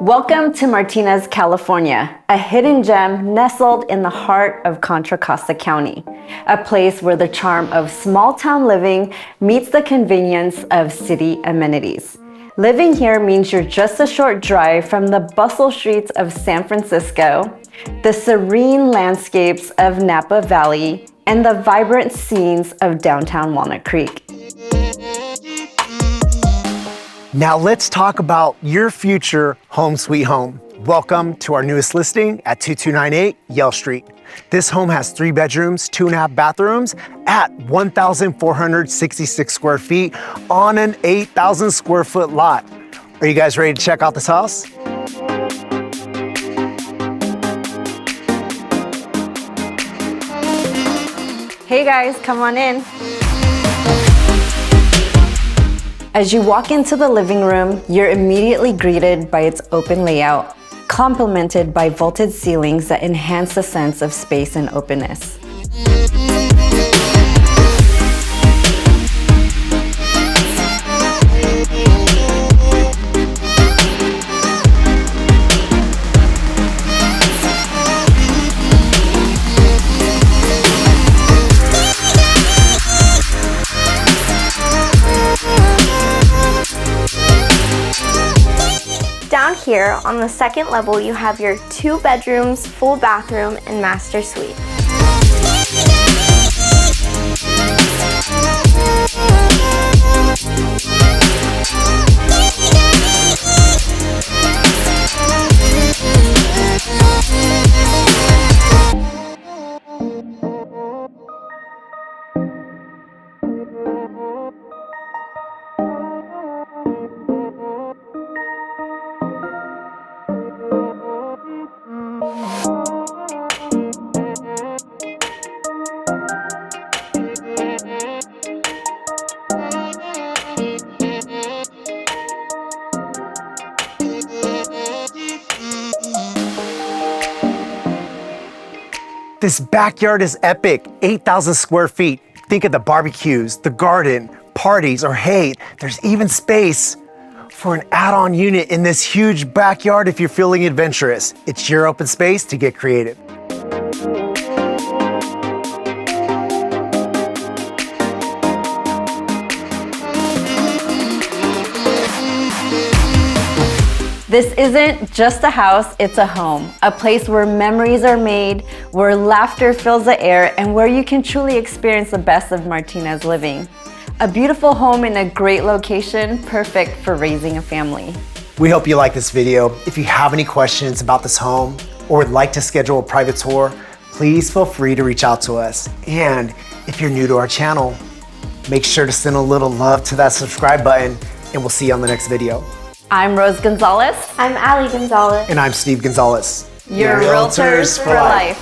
Welcome to Martinez, California, a hidden gem nestled in the heart of Contra Costa County, a place where the charm of small-town living meets the convenience of city amenities. Living here means you're just a short drive from the bustle streets of San Francisco, the serene landscapes of Napa Valley, and the vibrant scenes of downtown Walnut Creek. Now let's talk about your future home sweet home. Welcome to our newest listing at 2298 Yale Street. This home has 3 bedrooms, 2.5 bathrooms at 1,466 square feet on an 8,000 square foot lot. Are you guys ready to check out this house? Hey guys, come on in. As you walk into the living room, you're immediately greeted by its open layout, complemented by vaulted ceilings that enhance the sense of space and openness. Down here on the second level, you have your 2 bedrooms, full bathroom, and master suite. This backyard is epic, 8,000 square feet. Think of the BBQs, the garden, parties, or hey, there's even space for an add-on unit in this huge backyard if you're feeling adventurous. It's your open space to get creative. This isn't just a house, it's a home, a place where memories are made, where laughter fills the air, and where you can truly experience the best of Martinez living. A beautiful home in a great location, perfect for raising a family. We hope you like this video. If you have any questions about this home or would like to schedule a private tour, please feel free to reach out to us. And if you're new to our channel, make sure to send a little love to that subscribe button, and we'll see you on the next video. I'm Rose Gonzalez. I'm Allie Gonzalez. And I'm Steve Gonzalez. Your realtors for life.